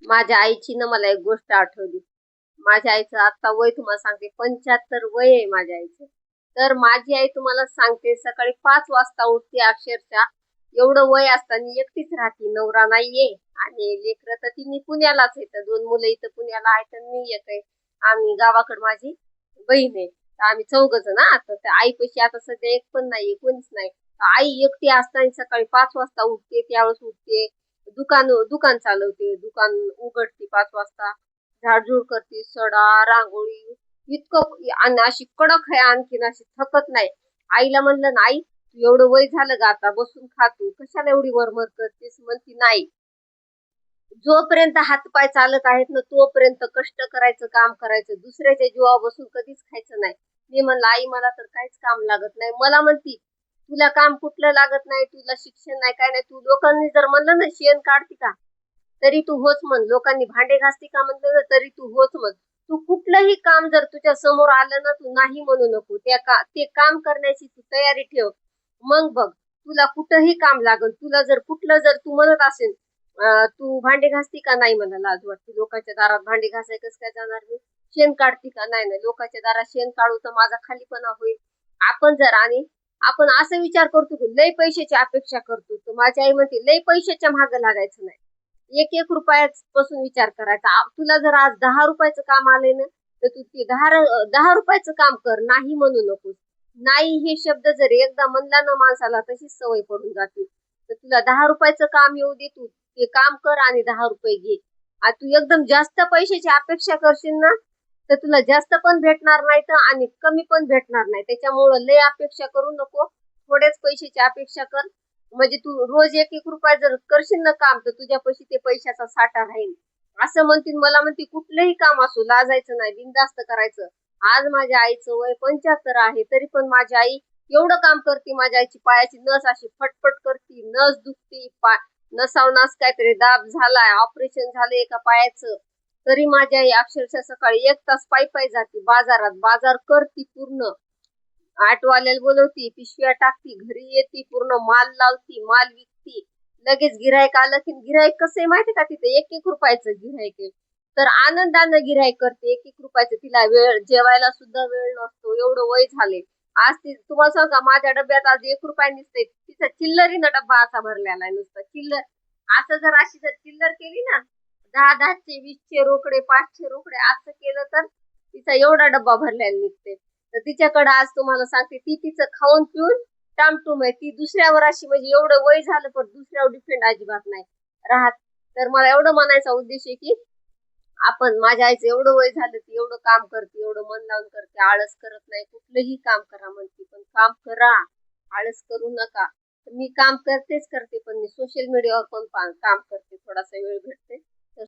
माझ्या आईची ना मला एक गोष्ट आठवली. माझ्या आईचं आता वय तुम्हाला सांगते 75 वय आहे माझ्या आईचं. तर माझी आई तुम्हाला सांगते सकाळी 5 वाजता उठते अक्षरशः. एवढं वय असताना एकटीच राहते, नवरा नाहीये आणि लेकरं तर तिन्ही पुण्यालाच आहेत. 2 मुलं इथं पुण्याला आहेत आणि मी एक आहे. आम्ही गावाकडे माझी बहीण आहे. तर आम्ही 4 जण ना. आता त्या आईपाशी आता सध्या एक पण नाहीये, कोणीच नाही. आई एकटी असताना सकाळी 5 वाजता उठते, त्यावेळेस उठते, दुकान दुकान चालवते, दुकान उघडते 5 वाजता, झाडझूड करते, सडा रांगोळी इतकं आणि अशी कडक आहे, आणखीन अशी थकत नाही. आईला म्हणलं ना, आई तू एवढं वय झालं का आता बसून खा, तू कशाला एवढी वरमर करतेस, म्हणती नाही, जोपर्यंत हातपाय चालत आहेत ना तोपर्यंत कष्ट करायचं, काम करायचं, दुसऱ्याच्या जीवावर बसून कधीच खायचं नाही. मी म्हणलं आई मला तर काहीच काम लागत नाही. मला म्हणती तुला काम कुठलं लागत नाही, तुला शिक्षण नाही, काय नाही, तू लोकांनी जर म्हणलं ना शेण काढती का तरी तू होच म्हण, लोकांनी भांडे घासती का म्हणलं ना तरी तू होच म्हण. तू कुठलंही काम जर तुझ्या समोर आलं ना तू नाही म्हणू नको, ते काम करण्याची तू तयारी ठेव. मग बघ तुला कुठंही काम लागल. तुला जर कुठलं जर तू म्हणत असेल तू भांडे घासती का, नाही मला लाज वाटते, लोकांच्या दारात भांडे घासाय कसं काय जाणार मी. शेण काढती का, नाही नाही, लोकांच्या दारात शेण काढू तर माझा खालीपणा होईल. आपण जर आणि आपण असं विचार करतो की लय पैशाची अपेक्षा करतो, तर माझी आई म्हणते लय पैशाच्या मागे लागायचं नाही, एक एक रुपयापासून विचार करायचा. तुला जर आज 10 रुपयाचं काम आले ना तर तू ते 10 रुपयाचं काम कर, नाही म्हणू नकोस. नाही हे शब्द जर एकदा म्हणला ना माणसाला तशीच सवय पडून जाते. तर तुला 10 रुपयाचं काम येऊ दे, तू ते काम कर आणि 10 रुपये घे. आणि तू एकदम जास्त पैशाची अपेक्षा करशील ना तर तुला जास्त पण भेटणार नाही तर आणि कमी पण भेटणार नाही. त्याच्यामुळं लय अपेक्षा करू नको, थोड्याच पैशाची अपेक्षा कर. म्हणजे तू रोज एक एक रुपया जर करशील ना काम तर तुझ्यापाशी ते पैशाचा साठा राहील. असं म्हणतील. मला म्हणते कुठलंही काम असो लाजायचं नाही, बिनधास्त करायचं. आज माझ्या आईचं वय 75 आहे तरी पण माझी आई एवढं काम करते. माझ्या आईची पायाची नस अशी फटफट करते, नस दुखती, नसाव नास काहीतरी दाब झालाय, ऑपरेशन झालंय एका पायाचं, तरी माझी आई अक्षरशः सकाळी 1 तास पायी पायी जाते बाजारात, बाजार करती पूर्ण, ऑटोवाल्याला बोलवती, पिशव्या टाकती, घरी येते, पूर्ण माल लावती, माल विकती. लगेच गिऱ्हाईक आलं की, गिऱ्हाईक कसं आहे माहिती का, तिथे एक एक रुपयाचं गिऱ्हाईक आहे तर आनंदानं गिऱ्हाईक करते. एक एक रुपयाचं तिला वेळ जेवायला सुद्धा वेळ नसतो, एवढं वय झाले. आज ती तुम्हाला सांगा माझ्या डब्यात आज 1 रुपया निसते, तिचा चिल्लरीनं डब्बा असा भरलेला आहे, नुसता चिल्लर. असं जर अशी जर चिल्लर केली ना, 10-10चे, 20चे रोकडे, 500 रोकडे असं केलं तर तिचा एवढा डब्बा भरलेला निघते. तर तिच्याकडे आज तुम्हाला सांगते, ती तिचं खाऊन पिऊन टामटूम आहे. ती दुसऱ्यावर अशी म्हणजे एवढं वय झालं पण दुसऱ्यावर डिपेंड अजिबात नाही राहत. तर मला एवढं म्हणायचा उद्देश आहे की आपण, माझ्या आईचं एवढं वय झालं ती एवढं काम करते, एवढं मन लावून करते, आळस करत नाही. कुठलंही काम करा म्हणते, पण काम करा, आळस करू नका. तर मी काम करतेच करते, पण मी सोशल मीडियावर पण काम करते, थोडासा वेळ भेटते